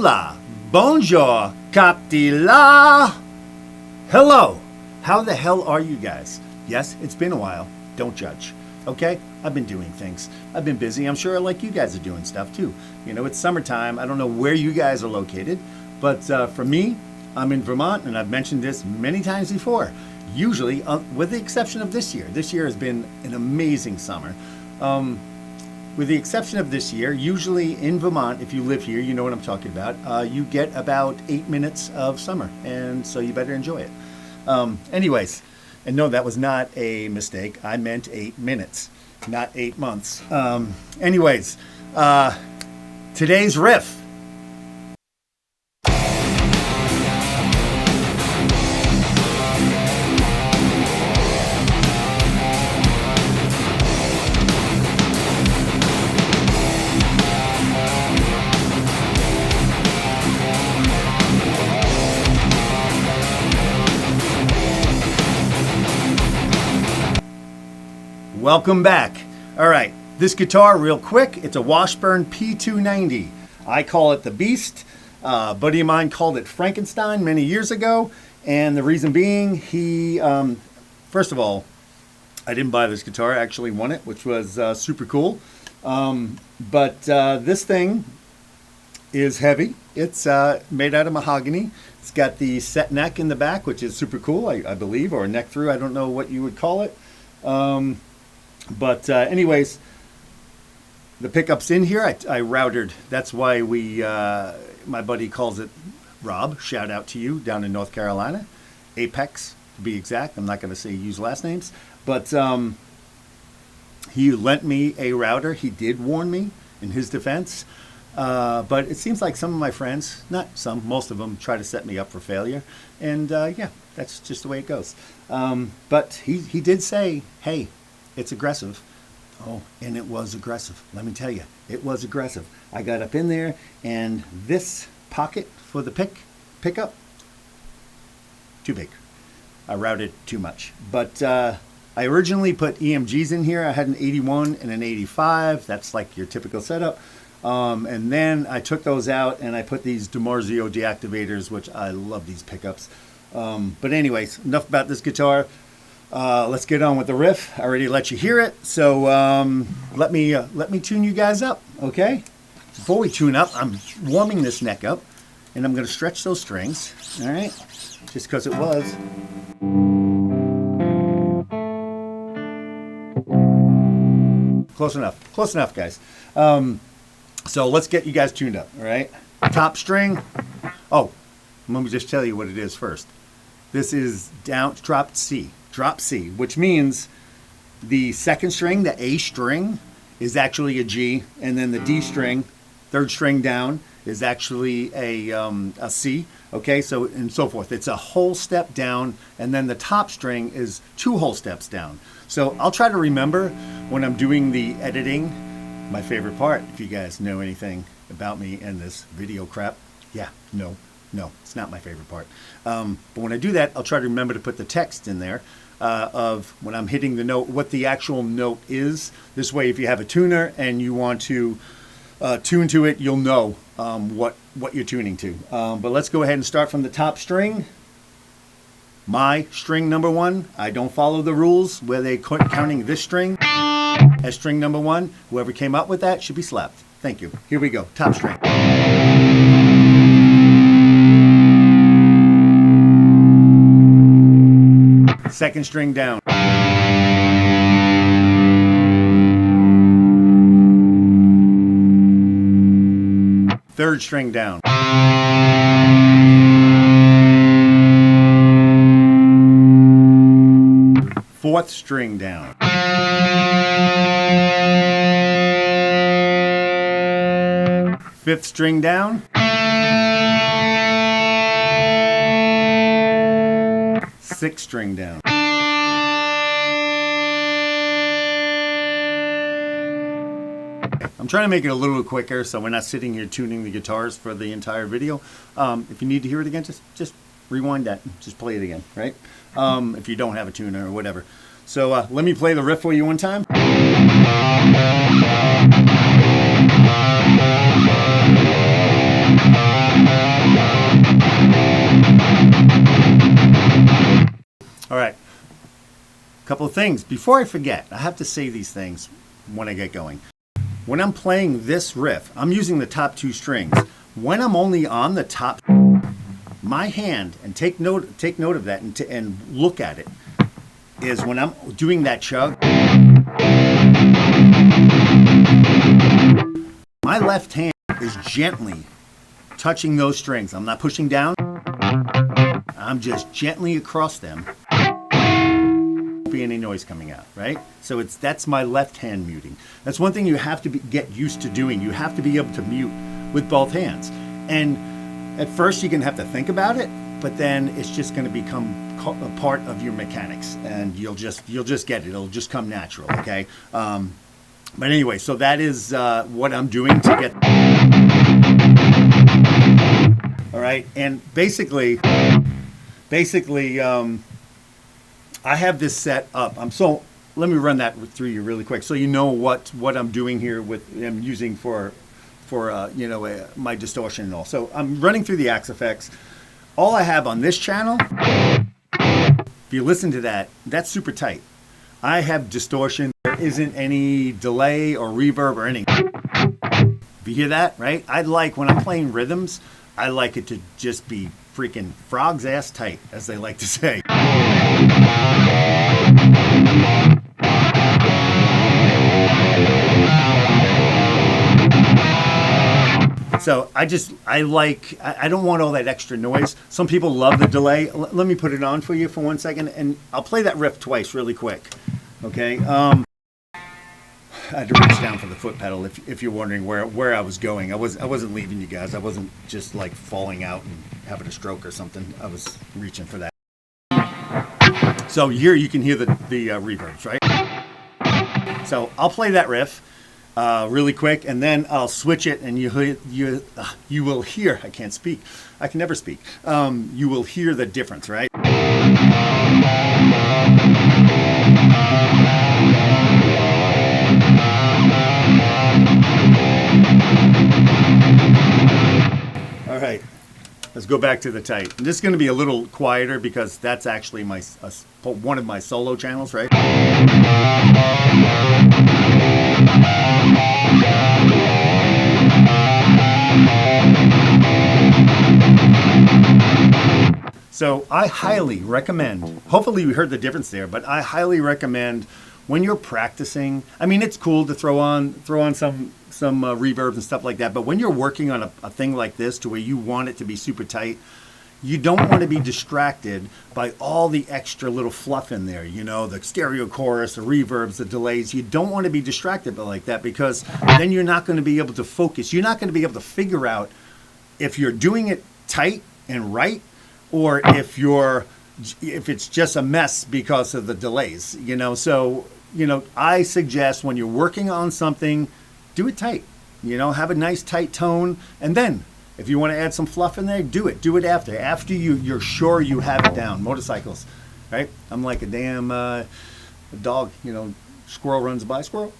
Hola, bonjour, captila. Hello, how the hell are you guys? Yes, it's been a while. Don't judge. Okay? I've been doing things. I've been busy. I'm sure like you guys are doing stuff too. You know, it's summertime. I don't know where you guys are located, but for me, I'm in Vermont, and I've mentioned this many times before. Usually, with the exception of this year. This year has been an amazing summer. With the exception of this year, usually in Vermont, if you live here, you know what I'm talking about, you get about 8 minutes of summer, and so you better enjoy it. Anyways, and no, that was not a mistake. I meant 8 minutes, not 8 months. Anyways, today's riff. Welcome back. All right, this guitar, real quick, it's a Washburn P290. I call it the Beast. A buddy of mine called it Frankenstein many years ago, and the reason being, he, first of all, I didn't buy this guitar, I actually won it, which was super cool. But this thing is heavy. It's made out of mahogany. It's got the set neck in the back, which is super cool, I believe, or neck through, I don't know what you would call it. But anyways, the pickup's in here. I routed. That's why my buddy calls it Rob. Shout out to you down in North Carolina. Apex, to be exact. I'm not going to say use last names. But he lent me a router. He did warn me in his defense. But it seems like some of my friends, not some, most of them, try to set me up for failure. And yeah, that's just the way it goes. But he did say, hey, it's aggressive. Oh, and it was aggressive. Let me tell you, it was aggressive. I got up in there, and this pocket for the pickup, too big. I routed too much. But I originally put EMGs in here. I had an 81 and an 85. That's like your typical setup. And then I took those out, and I put these DiMarzio deactivators, which I love these pickups. But anyways, enough about this guitar. Let's get on with the riff. I already let you hear it, so let me tune you guys up, okay? Before we tune up, I'm warming this neck up, and I'm going to stretch those strings, all right? Just because it was. Close enough, guys. So let's get you guys tuned up, all right? Top string. Oh, let me just tell you what it is first. This is drop C, which means the second string, the A string, is actually a G, and then the D string, third string down, is actually a C, okay, so and so forth. It's a whole step down, and then the top string is 2 whole steps down. So I'll try to remember when I'm doing the editing, my favorite part, if you guys know anything about me and this video crap. Yeah, no, it's not my favorite part. But when I do that, I'll try to remember to put the text in there of when I'm hitting the note, what the actual note is. This way, if you have a tuner and you want to tune to it, you'll know what you're tuning to. But let's go ahead and start from the top string. My string number 1. I don't follow the rules where they counting this string as string number 1. Whoever came up with that should be slapped. Thank you. Here we go. Top string. Second string down. Third string down. Fourth string down. Fifth string down. Sixth string down. I'm trying to make it a little quicker so we're not sitting here tuning the guitars for the entire video. If you need to hear it again, just rewind that. Just play it again, right? If you don't have a tuner or whatever. So let me play the riff for you one time. couple of things. Before I forget, I have to say these things when I get going. When I'm playing this riff, I'm using the top 2 strings. When I'm only on the top, my hand, and take note of that and look at it, is when I'm doing that chug, my left hand is gently touching those strings. I'm not pushing down. I'm just gently across them. Won't be any noise coming out, right? So that's my left hand muting. That's one thing you have to get used to doing. You have to be able to mute with both hands. And at first you're going to have to think about it, but then it's just going to become a part of your mechanics, and you'll just get it. It'll just come natural, okay? But anyway, so that is what I'm doing to get. All right, and basically, I have this set up. Let me run that through you really quick, so you know what I'm doing here I'm using for my distortion and all. So I'm running through the Axe effects. All I have on this channel, if you listen to that, that's super tight. I have distortion. There isn't any delay or reverb or anything. If you hear that, right? When I'm playing rhythms, I like it to just be freaking frog's ass tight, as they like to say. So I don't want all that extra noise. Some people love the delay. Let me put it on for you for 1 second, and I'll play that riff twice really quick. Okay? I had to reach down for the foot pedal if you're wondering where I was going. I wasn't leaving you guys. I wasn't just like falling out and having a stroke or something. I was reaching for that. So here you can hear the reverbs, right? So I'll play that riff really quick, and then I'll switch it, and you will hear. I can't speak. I can never speak. You will hear the difference, right? All right, let's go back to the tight. And this is going to be a little quieter because that's actually one of my solo channels, right? So I highly recommend, hopefully you heard the difference there, but I highly recommend when you're practicing, I mean, it's cool to throw on some reverb and stuff like that, but when you're working on a thing like this to where you want it to be super tight, you don't want to be distracted by all the extra little fluff in there, the stereo chorus, the reverbs, the delays. You don't want to be distracted by like that, because then you're not going to be able to focus. You're not going to be able to figure out if you're doing it tight and right, or if it's just a mess because of the delays, So, I suggest when you're working on something, do it tight, have a nice tight tone, and then if you want to add some fluff in there, do it after you're sure you have it down. Motorcycles, right? I'm like a damn dog, squirrel runs by. Squirrel,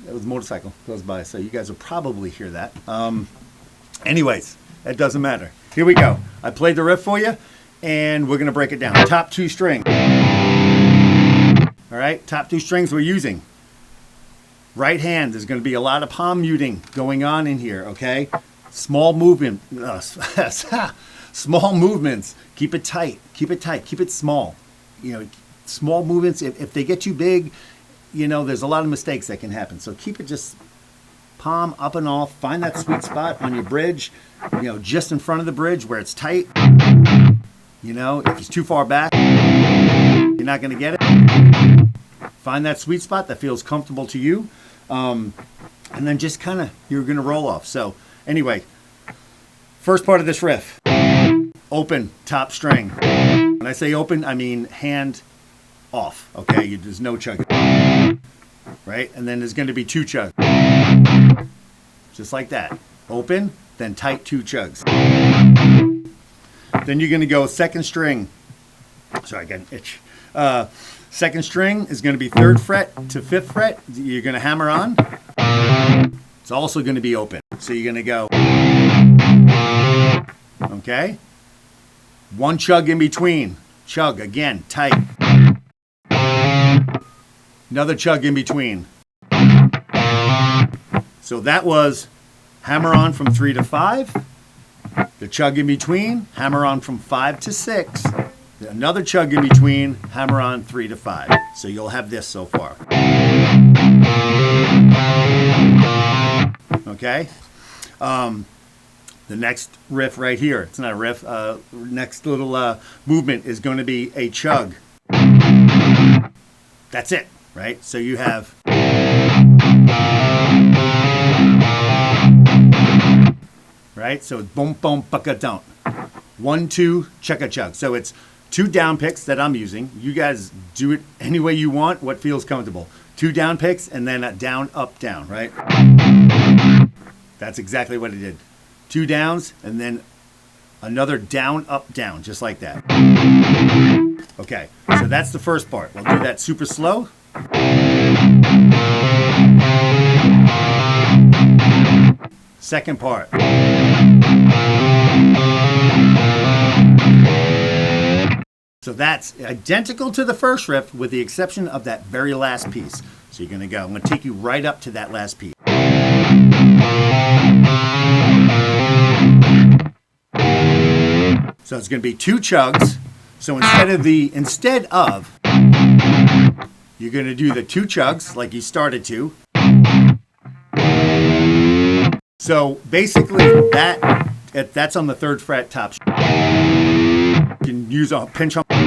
that was a motorcycle goes by, so you guys will probably hear that. Anyways, that doesn't matter. Here we go. I played the riff for you, and we're going to break it down. Top 2 string. All right, top 2 strings we're using. Right hand, there's going to be a lot of palm muting going on in here, okay? Small movement. Small movements. Keep it tight. Keep it small. Small movements, if they get too big, there's a lot of mistakes that can happen. So keep it just palm up and off. Find that sweet spot on your bridge, just in front of the bridge where it's tight. If it's too far back, you're not going to get it. Find that sweet spot that feels comfortable to you. And then just you're going to roll off. So anyway, first part of this riff, open top string. When I say open, I mean hand off. Okay, there's no chugging. Right? And then there's going to be 2 chugs. Just like that. Open, then tight 2 chugs. Then you're going to go second string. Sorry, I got an itch. Second string is going to be 3rd fret to 5th fret. You're going to hammer on. It's also going to be open. So you're going to go. Okay? 1 chug in between. Chug again, tight. another chug in between. So that was hammer on from 3 to 5. The chug in between, hammer on from 5 to 6. Another chug in between, hammer on 3 to 5. So you'll have this so far. Okay? The next riff right here, it's not a riff, next little movement is going to be a chug. That's it, right? So you have... Right? So it's boom, boom, bucka, don't. 1, 2, chugga, chug. So it's 2 down picks that I'm using. You guys do it any way you want, what feels comfortable. 2 down picks and then a down, up, down, right? That's exactly what it did. 2 downs and then another down, up, down, just like that. Okay, so that's the first part. We'll do that super slow. Second part. So that's identical to the first riff with the exception of that very last piece. So you're going to go. I'm going to take you right up to that last piece. So it's going to be 2 chugs. So instead of you're going to do the 2 chugs like you started to. So basically that's on the 3rd fret top. You can use a pinch harmonic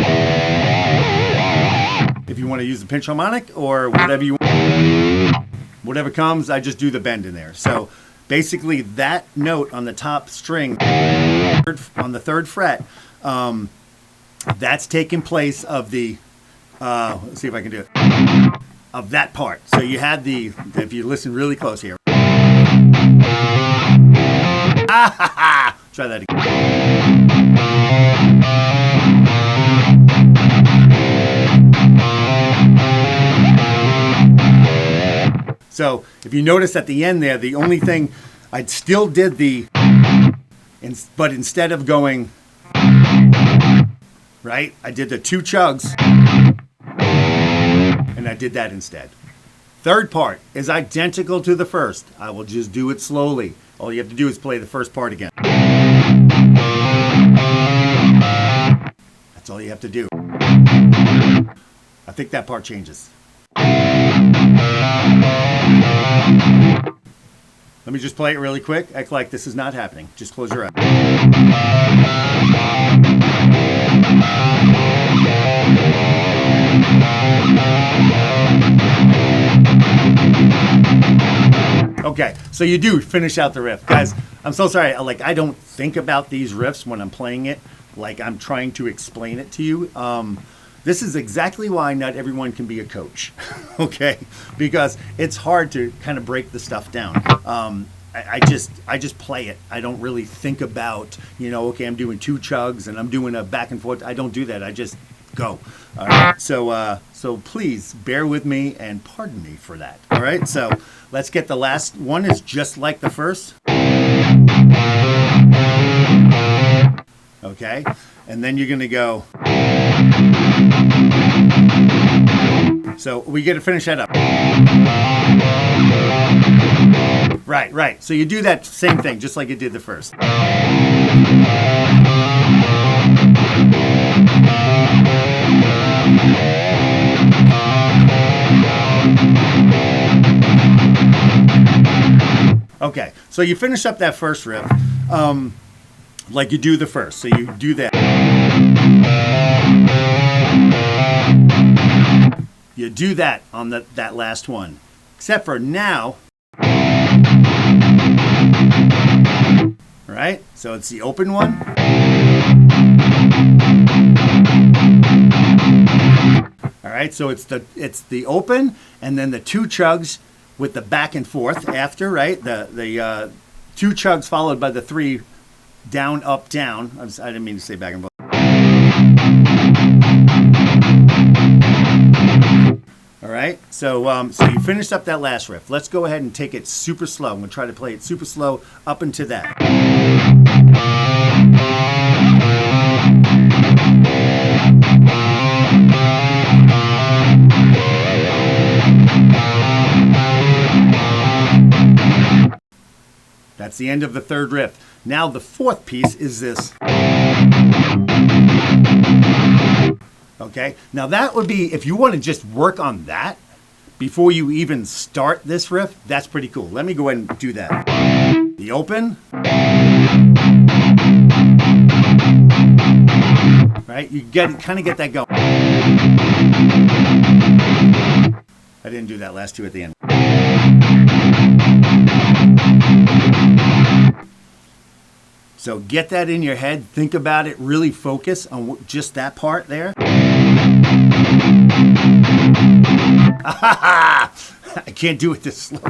if you want to use the pinch harmonic or whatever you want. Whatever comes, I just do the bend in there. So basically that note on the top string on the 3rd fret, that's taking place of the, let's see if I can do it, of that part. So you had if you listen really close here. Try that again. So if you notice at the end there, the only thing I still did but instead of going, right, I did the 2 chugs and I did that instead. Third part is identical to the first. I will just do it slowly. All you have to do is play the first part again. That's all you have to do. I think that part changes. Let me just play it really quick. Act like this is not happening. Just close your eyes. Okay, so you do finish out the riff. Guys, I'm so sorry. I don't think about these riffs when I'm playing it. Like I'm trying to explain it to you. This is exactly why not everyone can be a coach, okay? Because it's hard to kind of break the stuff down. I just play it. I don't really think about, okay, I'm doing 2 chugs and I'm doing a back and forth. I don't do that. I just go. All right. So please bear with me and pardon me for that. All right. So let's get the last one. Is just like the first. Okay. And then you're going to go. So we get to finish that up. Right. So you do that same thing, just like you did the first. Okay, so you finish up that first riff like you do the first. So you do that. You do that on that last one. Except for now. Right? So it's the open one. All right, so it's the open and then the 2 chugs with the back and forth after, right? The 2 chugs followed by the 3 down, up, down. I didn't mean to say back and forth. All right, so you finished up that last riff. Let's go ahead and take it super slow. I'm going to try to play it super slow up into that. That's the end of the third riff. Now the fourth piece is this. Okay, now that would be, if you want to just work on that before you even start this riff, that's pretty cool. Let me go ahead and do that. The open. Right, you kind of get that going. I didn't do that last two at the end. So get that in your head, think about it, really focus on just that part there. I can't do it this slow.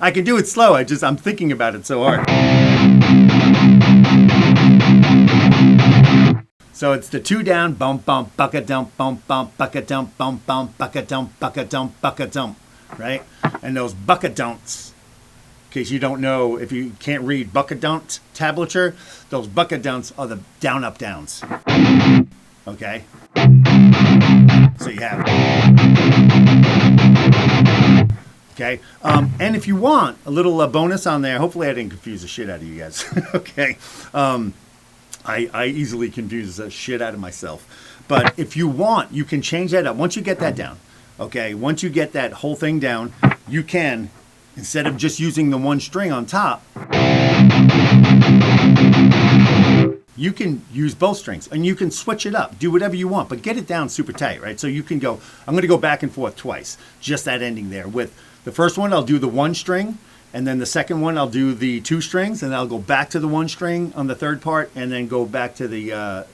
I can do it slow, I'm thinking about it so hard. So it's the two down, bump, bump, bucka dump, bump, bump, bucka dump, bump, bump, bucka dump, bucka dump, bucka dump, right? And those bucka dumps, in case you don't know, if you can't read bucka dump tablature, those bucka dumps are the down, up, downs. Okay? So you have it. Okay? And if you want a little bonus on there, hopefully I didn't confuse the shit out of you guys. Okay? I easily confuse the shit out of myself. But if you want, you can change that up. Once you get that down, okay, once you get that whole thing down, you can, instead of just using the one string on top, you can use both strings and you can switch it up, do whatever you want, but get it down super tight, right? So you can go, I'm going to go back and forth twice, just that ending there. With the first one, I'll do the one string. And then the second one, I'll do the two strings, and I'll go back to the one string on the third part, and then go back to the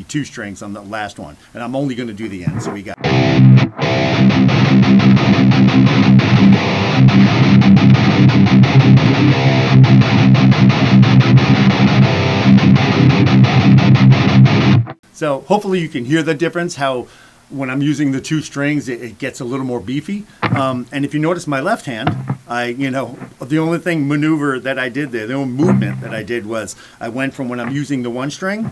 two strings on the last one. And I'm only going to do the end. So we got. So hopefully you can hear the difference, how when I'm using the two strings, it gets a little more beefy. And if you notice my left hand, the only maneuver that I did there, the only movement that I did was I went from when I'm using the one string,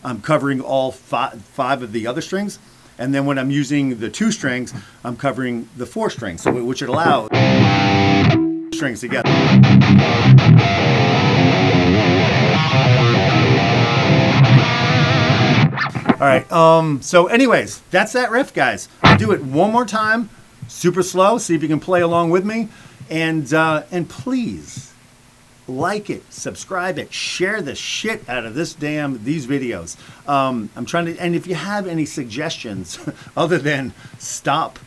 I'm covering all five of the other strings. And then when I'm using the two strings, I'm covering the four strings, so which would allow strings together. All right, so anyways, that's that riff, guys. I'll do it one more time, super slow, see if you can play along with me. And please, like it, subscribe it, share the shit out of these videos. I'm trying to, and if you have any suggestions other than stop,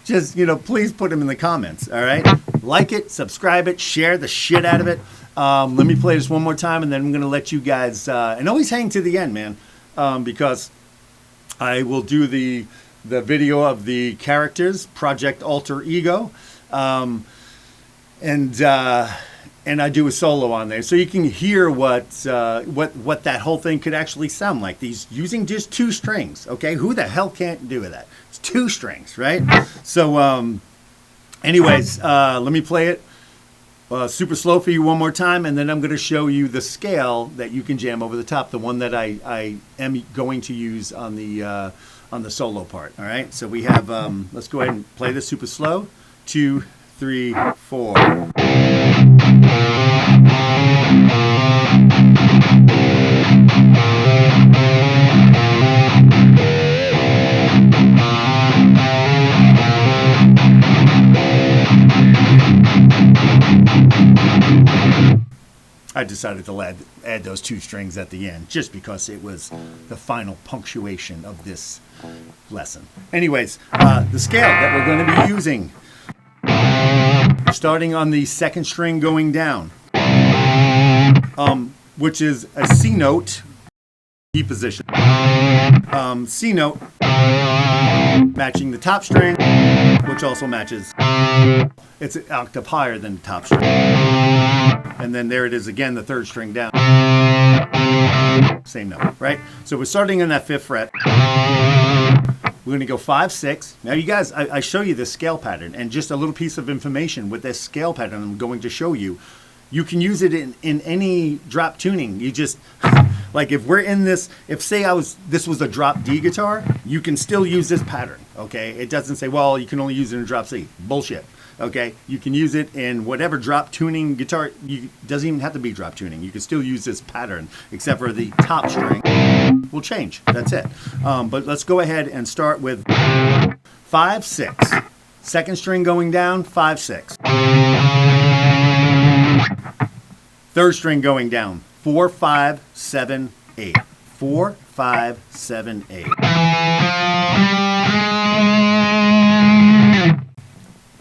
just, please put them in the comments, all right? Like it, subscribe it, share the shit out of it. Let me play this one more time, and then I'm going to let you guys, and always hang to the end, man, because I will do the video of the characters, Project Alter Ego, and I do a solo on there, so you can hear what that whole thing could actually sound like. These using just two strings, okay? Who the hell can't do that? It's two strings, right? So, anyways, let me play it super slow for you one more time, and then I'm going to show you the scale that you can jam over the top, the one that I am going to use on the solo part. All right, so we have, let's go ahead and play this super slow. 2, 3, 4. I decided to add those two strings at the end just because it was the final punctuation of this lesson. Anyways, the scale that we're going to be using, starting on the second string going down, which is a C note, E position. C note matching the top string, which also matches. It's an octave higher than the top string. And then there it is again, the third string down. Same note, right? So we're starting on that 5th fret. We're going to go 5, 6. Now you guys, I show you this scale pattern, and just a little piece of information with this scale pattern I'm going to show you. You can use it in any drop tuning. You just, like if we're in this, if say this was a drop D guitar, you can still use this pattern, okay? It doesn't say, well, you can only use it in a drop C. Bullshit. Okay, you can use it in whatever drop tuning guitar. Doesn't even have to be drop tuning. You can still use this pattern, except for the top string will change. That's it. But let's go ahead and start with 5, 6. Second string going down, 5, 6. Third string going down, 4, 5, 7, 8. 4, 5, 7, 8.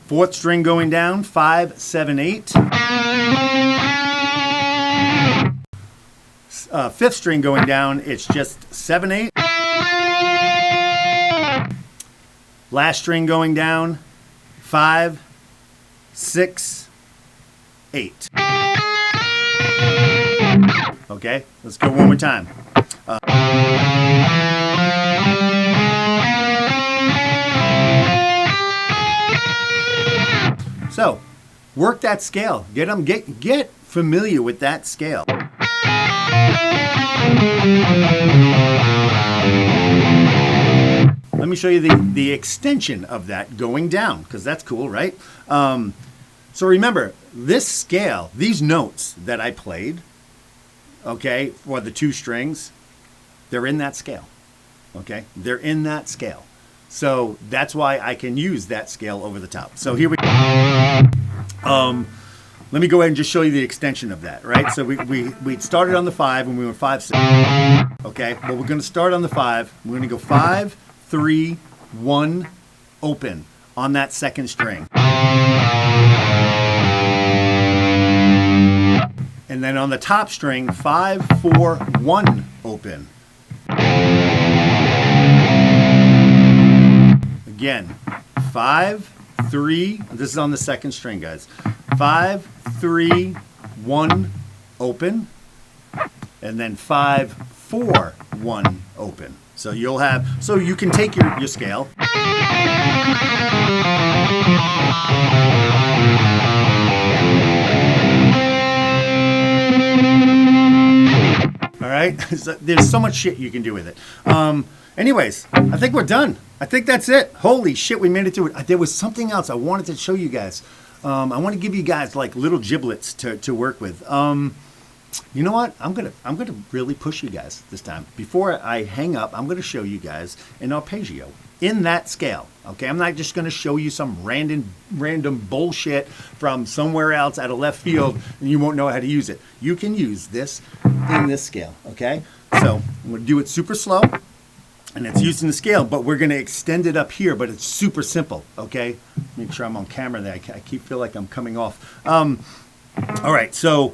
Fourth string going down, 5, 7, 8. Fifth string going down, it's just 7, 8. Last string going down, 5, 6, 8. Okay, let's go one more time. So, work that scale. Get familiar with that scale. Let me show you the extension of that going down, because that's cool, right? So remember, this scale, these notes that I played, okay, for the 2 strings, they're in that scale. Okay, they're in that scale. So that's why I can use that scale over the top. So here we go. Let me go ahead and just show you the extension of that, right? So we started on the 5 when we were 5, 6. Okay, but we're going to start on the 5. We're going to go 5, 3, 1, open on that second string. And then on the top string, 5, 4, 1, open. Again, 5, 3, this is on the second string, guys. 5, 3, 1, open. And then 5, 4, 1, open. So you'll have, so you can take your scale. All right, so there's so much shit you can do with it. Anyways, I think we're done. I think that's it. Holy shit, we made it to it. There was something else I wanted to show you guys. I want to give you guys like little giblets to work with. You know what? I'm gonna really push you guys this time. Before I hang up, I'm gonna show you guys an arpeggio in that scale. Okay, I'm not just gonna show you some random bullshit from somewhere else out of left field and you won't know how to use it. You can use this in this scale. Okay, so I'm gonna do it super slow, and it's using the scale, but we're gonna extend it up here. But it's super simple. Okay, make sure I'm on camera there. I keep feel like I'm coming off. All right, so.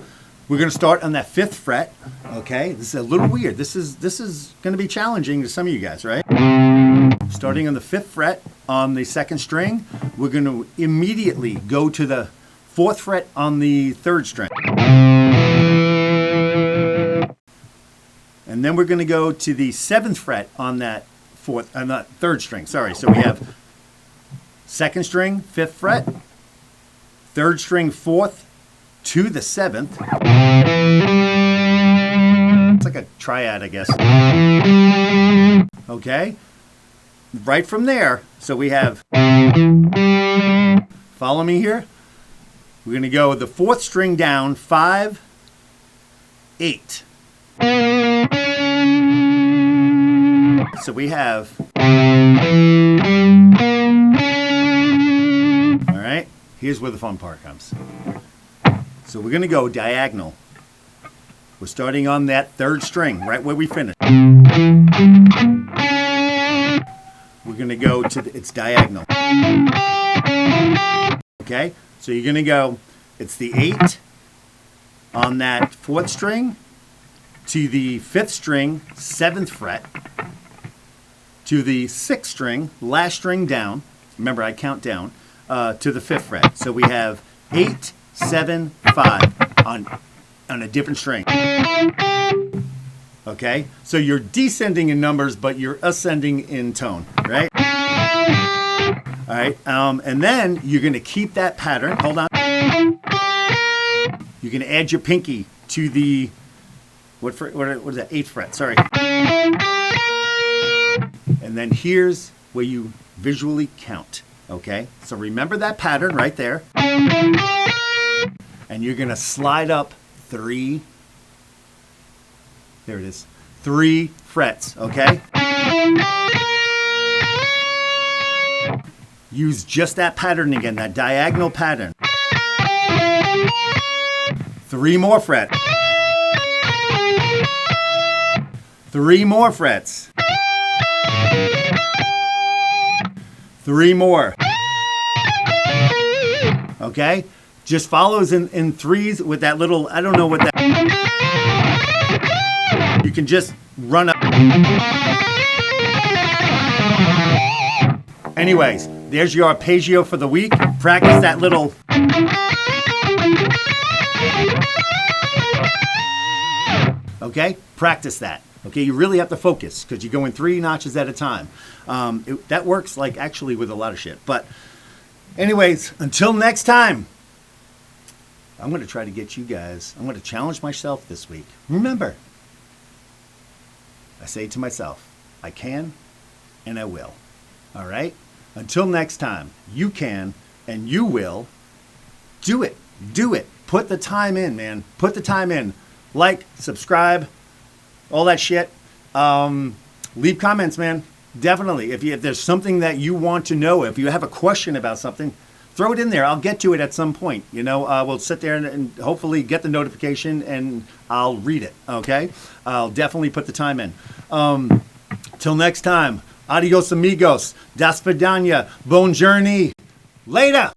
We're going to start on that 5th fret, okay? This is a little weird. This is going to be challenging to some of you guys, right? Starting on the 5th fret on the 2nd string, we're going to immediately go to the 4th fret on the 3rd string. And then we're going to go to the 7th fret on that 3rd string. Sorry, so we have 2nd string, 5th fret, 3rd string, 4th, to the 7th. It's like a triad, I guess. Okay. Right from there, so we have, follow me here. We're going to go the 4th string down, 5, 8. So we have, all right, here's where the fun part comes. So we're going to go diagonal. We're starting on that 3rd string, right where we finished. We're going to go to it's diagonal. Okay? So you're going to go, it's the 8 on that 4th string to the 5th string, 7th fret, to the 6th string, last string down. Remember, I count down to the 5th fret. So we have 8, 7, 5 on a different string. Okay, so you're descending in numbers, but you're ascending in tone, right? All right, and then you're going to keep that pattern. Hold on. You're going to add your pinky to the what is that? 8th fret. Sorry. And then here's where you visually count. Okay, so remember that pattern right there. And you're going to slide up 3, there it is, 3 frets, okay? Use just that pattern again, that diagonal pattern. 3 more frets. 3 more frets. 3 more. Okay? Just follows in threes with that little, I don't know what that. You can just run up. Anyways, there's your arpeggio for the week. Practice that little. Okay? Practice that. Okay? You really have to focus because you're going 3 notches at a time. That works like actually with a lot of shit. But anyways, until next time, I'm going to try to get you guys, I'm going to challenge myself this week. Remember, I say to myself, I can and I will. All right? Until next time, you can and you will. Do it. Do it. Put the time in, man. Put the time in. Like, subscribe, all that shit. Leave comments, man. Definitely. If there's something that you want to know, if you have a question about something, throw it in there. I'll get to it at some point. You know, we'll sit there and hopefully get the notification and I'll read it. Okay? I'll definitely put the time in. Till next time. Adios amigos. Das vidania. Bon journey. Later.